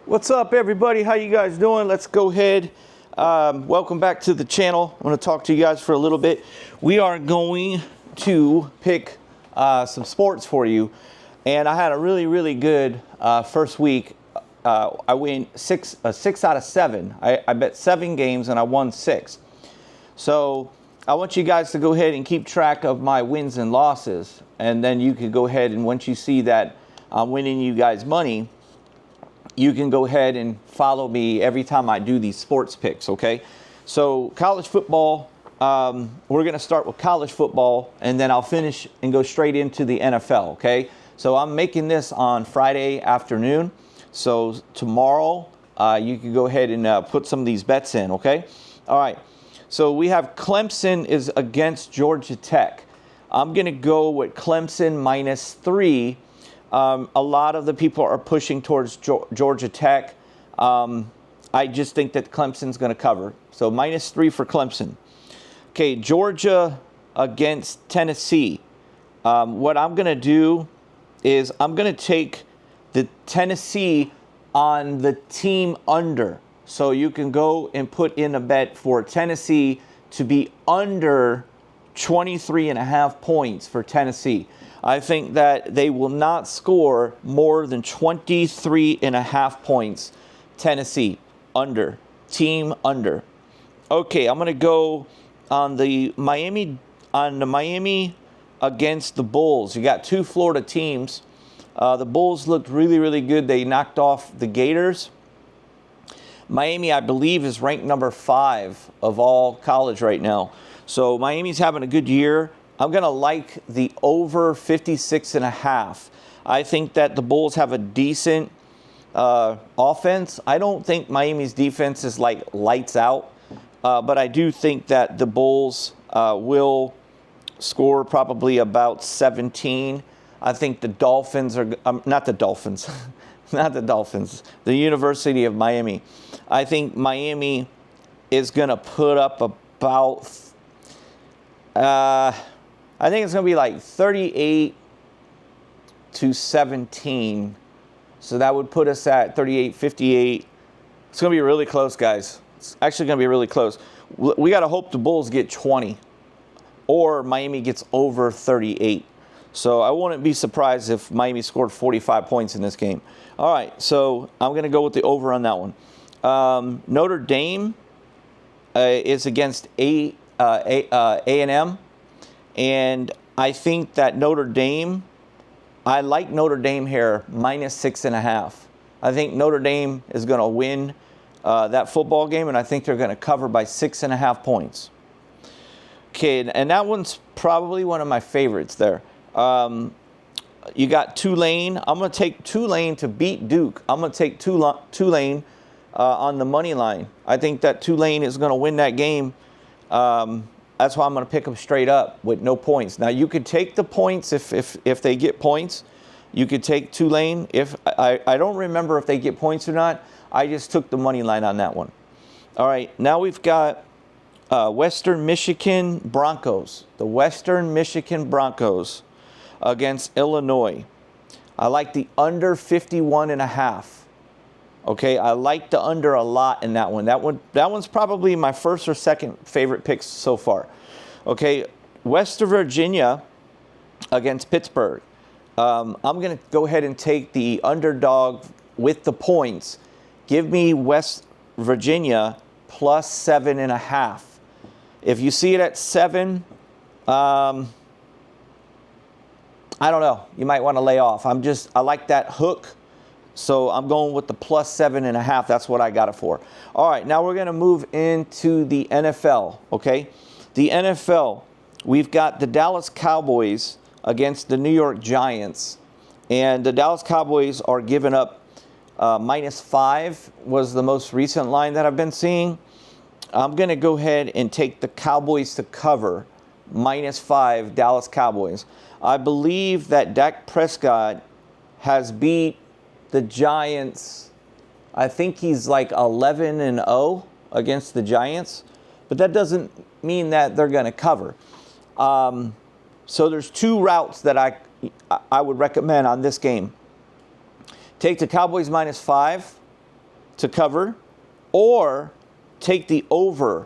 What's up, everybody? How you guys doing? Let's go ahead. Welcome back to the channel. I want to talk to you guys for a little bit. We are going to pick some sports for you, and I had a really good first week. I win six out of 7. I bet 7 games and I won 6. So I want you guys to go ahead and keep track of my wins and losses, and then you can go ahead and once you see that I'm winning you guys money, you can go ahead and follow me every time I do these sports picks, okay? So college football, we're going to start with college football, and then I'll finish and go straight into the NFL, okay? So I'm making this on Friday afternoon. So tomorrow, you can go ahead and put some of these bets in, okay? All right. So we have Clemson is against Georgia Tech. I'm going to go with Clemson -3. A lot of the people are pushing towards Georgia Tech. I just think that Clemson's going to cover. So -3 for Clemson. Okay, Georgia against Tennessee. What I'm going to do is I'm going to take the Tennessee on the team under. So you can go and put in a bet for Tennessee to be under 23.5 points for Tennessee. I think that they will not score more than 23.5 points. Tennessee, under. Team under. Okay, I'm going to go on the Miami against the Bulls. You got 2 Florida teams. The Bulls looked really good. They knocked off the Gators. Miami, I believe, is ranked number 5 of all college right now. So Miami's having a good year. I'm going to like the over 56.5. I think that the Bulls have a decent offense. I don't think Miami's defense is like lights out, but I do think that the Bulls will score probably about 17. I think the Dolphins are not the Dolphins, not the Dolphins. The University of Miami. I think Miami is going to put up about. I think it's going to be like 38-17. So that would put us at 38-58. It's going to be really close, guys. It's actually going to be really close. We got to hope the Bulls get 20 or Miami gets over 38. So I wouldn't be surprised if Miami scored 45 points in this game. All right, so I'm going to go with the over on that one. Notre Dame is against A&M. And I think that Notre Dame, I like Notre Dame here, -6.5. I think Notre Dame is going to win that football game, and I think they're going to cover by 6.5 points. Okay, and that one's probably one of my favorites there. You got Tulane. I'm going to take Tulane to beat Duke. I'm going to take Tulane on the money line. I think that Tulane is going to win that game. That's why I'm going to pick them straight up with no points. Now, you could take the points if they get points. You could take Tulane. I don't remember if they get points or not. I just took the money line on that one. All right, now we've got Western Michigan Broncos. The Western Michigan Broncos against Illinois. I like the under 51.5. Okay, I like the under a lot in that one. That one's probably my first or second favorite picks so far. Okay, West Virginia against Pittsburgh. I'm going to go ahead and take the underdog with the points. Give me West Virginia +7.5. If you see it at 7, I don't know. You might want to lay off. I like that hook. So I'm going with the +7.5. That's what I got it for. All right, now we're going to move into the NFL, okay? The NFL, we've got the Dallas Cowboys against the New York Giants. And the Dallas Cowboys are giving up -5 was the most recent line that I've been seeing. I'm going to go ahead and take the Cowboys to cover, -5 Dallas Cowboys. I believe that Dak Prescott has beat the Giants. I think he's like 11-0 against the Giants, but that doesn't mean that they're going to cover. So there's 2 routes that I would recommend on this game. Take the Cowboys -5 to cover, or take the over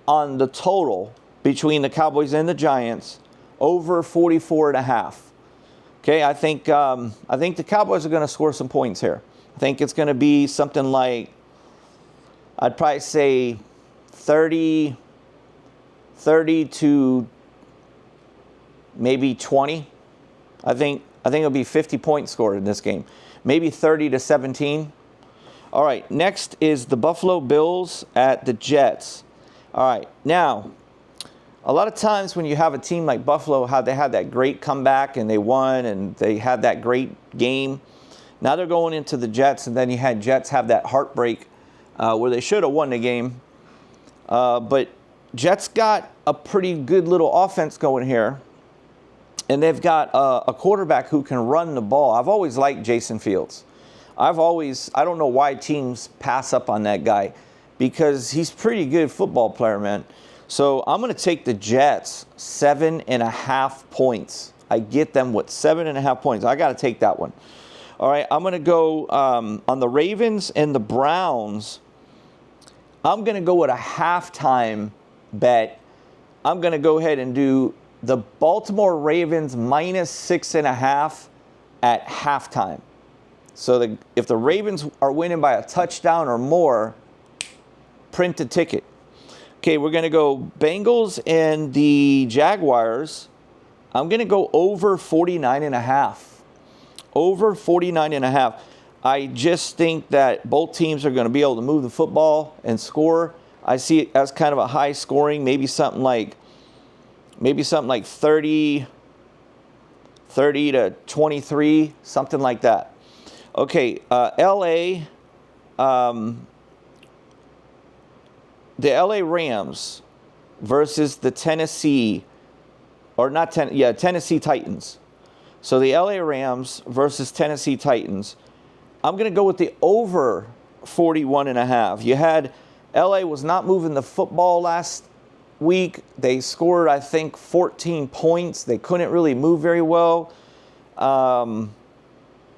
on the total between the Cowboys and the Giants, over 44.5. Okay, I think the Cowboys are going to score some points here. I think it's going to be something like, I'd probably say 30 to maybe 20. I think it'll be 50 points scored in this game. Maybe 30 to 17. All right, next is the Buffalo Bills at the Jets. All right, now, a lot of times when you have a team like Buffalo, how they had that great comeback and they won and they had that great game. Now they're going into the Jets, and then you had Jets have that heartbreak where they should have won the game. But Jets got a pretty good little offense going here, and they've got a quarterback who can run the ball. I've always liked Jason Fields. I don't know why teams pass up on that guy, because he's a pretty good football player, man. So I'm going to take the Jets 7.5 points. I get them with 7.5 points. I got to take that one. All right, I'm going to go on the Ravens and the Browns. I'm going to go with a halftime bet. I'm going to go ahead and do the Baltimore Ravens minus 6.5 at halftime. So if the Ravens are winning by a touchdown or more, print a ticket. Okay, we're going to go Bengals and the Jaguars. I'm going to go over 49.5. Over 49.5. I just think that both teams are going to be able to move the football and score. I see it as kind of a high scoring, maybe something like 30 to 23, something like that. Okay, LA, the LA Rams versus the Tennessee Titans. So the LA Rams versus Tennessee Titans. I'm going to go with the over 41.5. You had LA was not moving the football last week. They scored, I think, 14 points. They couldn't really move very well.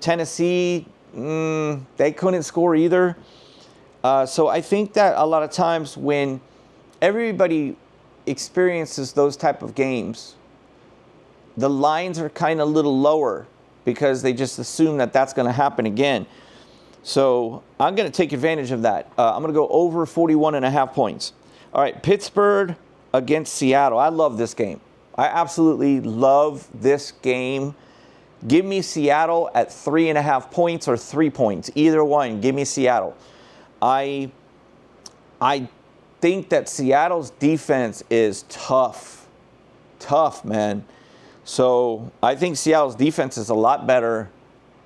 Tennessee, they couldn't score either. So I think that a lot of times when everybody experiences those type of games, the lines are kind of a little lower because they just assume that that's going to happen again. So I'm going to take advantage of that. I'm going to go over 41.5 points. All right, Pittsburgh against Seattle. I love this game. I absolutely love this game. Give me Seattle at 3.5 points or 3 points. Either one, give me Seattle. I think that Seattle's defense is tough. Tough, man. So I think Seattle's defense is a lot better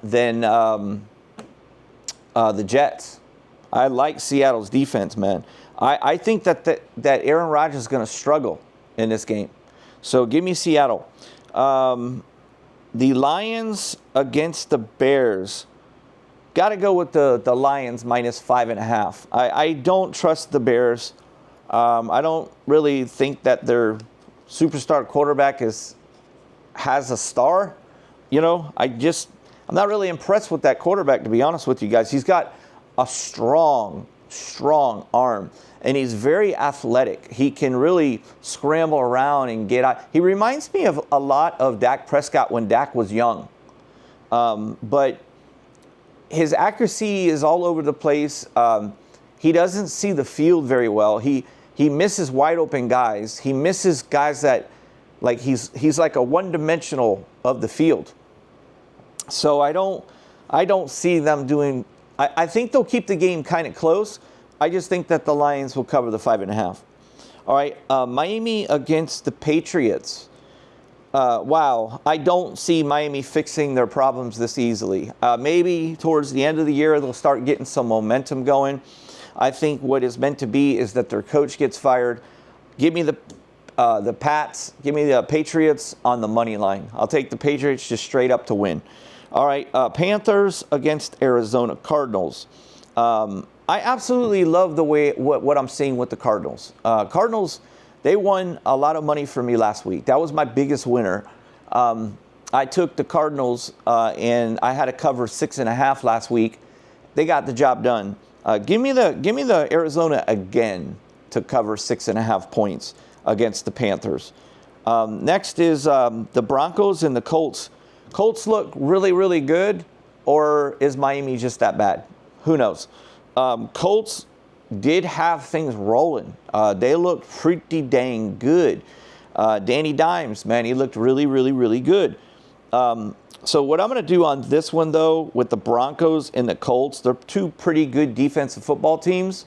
than the Jets. I like Seattle's defense, man. I think that Aaron Rodgers is going to struggle in this game. So give me Seattle. The Lions against the Bears. Got to go with the Lions minus 5.5. I don't trust the Bears. I don't really think that their superstar quarterback has a star. You know, I'm not really impressed with that quarterback, to be honest with you guys. He's got a strong arm, and he's very athletic. He can really scramble around and get out. He reminds me of a lot of Dak Prescott when Dak was young. But his accuracy is all over the place. He doesn't see the field very well. He misses wide open guys. He misses guys that, like, he's like a one-dimensional of the field. So I don't see them doing. I think they'll keep the game kind of close. I just think that the Lions will cover the 5.5. All right, Miami against the Patriots. Wow, I don't see Miami fixing their problems this easily. Maybe towards the end of the year they'll start getting some momentum going. I think what is meant to be is that their coach gets fired. Give me the Pats. Give me the Patriots on the money line. I'll take the Patriots just straight up to win. All right, Panthers against Arizona Cardinals. I absolutely love the way what I'm seeing with the Cardinals. Cardinals, they won a lot of money for me last week. That was my biggest winner. I took the Cardinals and I had to cover 6.5 last week, they got the job done. Give me the Arizona again to cover 6.5 points against the Panthers. Next is the Broncos and the Colts. Colts look really, really good, or is Miami just that bad? Who knows? Colts did have things rolling. They looked pretty dang good. Danny Dimes, man, he looked really, really, really good. So what I'm going to do on this one, though, with the Broncos and the Colts, they're two pretty good defensive football teams.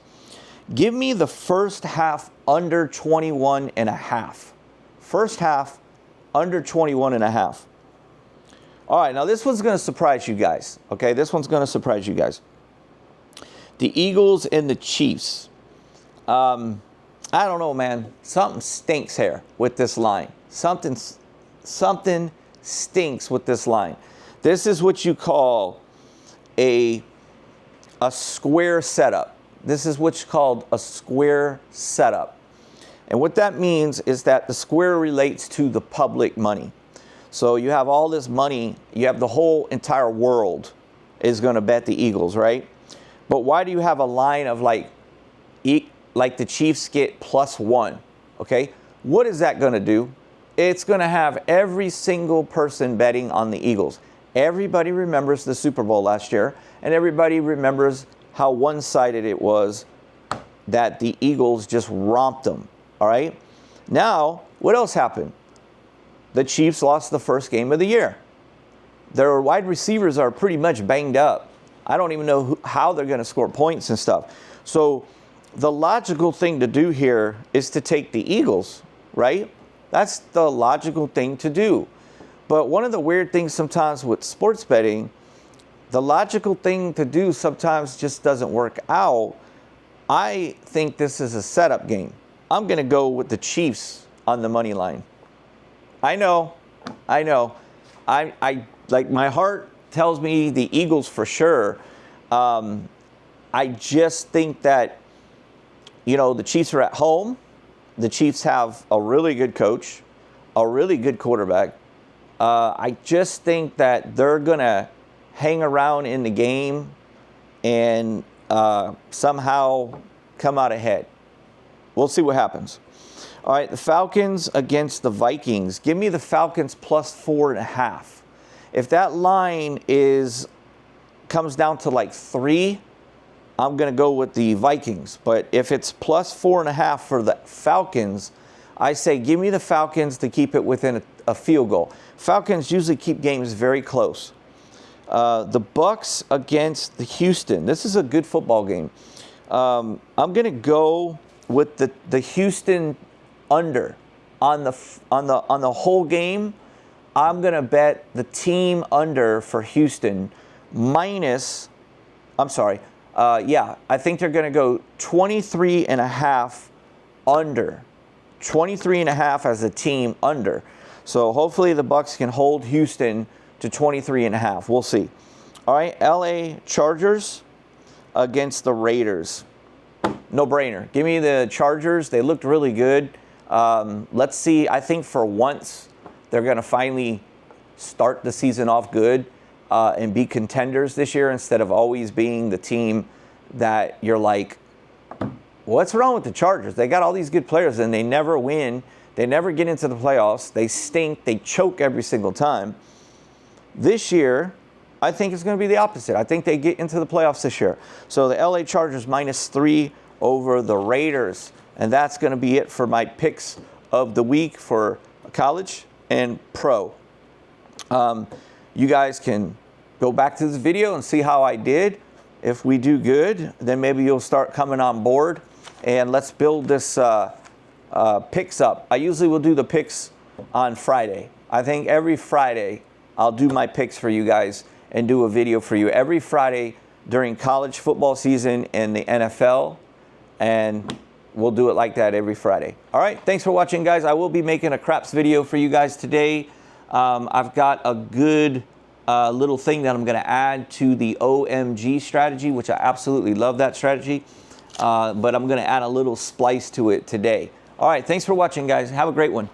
Give me the first half under 21.5. First half under 21.5. All right, now this one's going to surprise you guys. Okay, this one's going to surprise you guys. The Eagles and the Chiefs. I don't know, man. Something stinks here with this line. Something stinks with this line. This is what you call a square setup. This is what's called a square setup. And what that means is that the square relates to the public money. So you have all this money, you have the whole entire world is going to bet the Eagles, right? But why do you have a line of like the Chiefs get +1, okay? What is that going to do? It's going to have every single person betting on the Eagles. Everybody remembers the Super Bowl last year, and everybody remembers how one-sided it was that the Eagles just romped them, all right? Now, what else happened? The Chiefs lost the first game of the year. Their wide receivers are pretty much banged up. I don't even know how they're going to score points and stuff. So the logical thing to do here is to take the Eagles, right? That's the logical thing to do. But one of the weird things sometimes with sports betting, the logical thing to do sometimes just doesn't work out. I think this is a setup game. I'm going to go with the Chiefs on the money line. I know. I like, my heart tells me the Eagles for sure. I just think that, you know, the Chiefs are at home. The Chiefs have a really good coach, a really good quarterback. I just think that they're going to hang around in the game and somehow come out ahead. We'll see what happens. All right, the Falcons against the Vikings. Give me the Falcons +4.5. If that line comes down to like 3, I'm going to go with the Vikings. But if it's +4.5 for the Falcons, I say give me the Falcons to keep it within a field goal. Falcons usually keep games very close. The Bucks against the Houston. This is a good football game. I'm going to go with the Houston under on the whole game. I'm going to bet the team under for Houston minus. I'm sorry. I think they're going to go 23.5 under. 23.5 as a team under. So hopefully the Bucks can hold Houston to 23.5. We'll see. All right, LA Chargers against the Raiders. No brainer. Give me the Chargers. They looked really good. Let's see. I think for once they're going to finally start the season off good and be contenders this year instead of always being the team that you're like, what's wrong with the Chargers? They got all these good players and they never win. They never get into the playoffs. They stink. They choke every single time. This year, I think it's going to be the opposite. I think they get into the playoffs this year. So the LA Chargers -3 over the Raiders. And that's going to be it for my picks of the week for college and pro. You guys can go back to this video and see how I did. If we do good, then maybe you'll start coming on board. And let's build this picks up. I usually will do the picks on Friday. I think every Friday I'll do my picks for you guys and do a video for you every Friday during college football season and the NFL. And we'll do it like that every Friday. All right, thanks for watching, guys. I will be making a craps video for you guys today. I've got a good little thing that I'm going to add to the OMG strategy, which I absolutely love that strategy. But I'm going to add a little splice to it today. All right, thanks for watching, guys. Have a great one.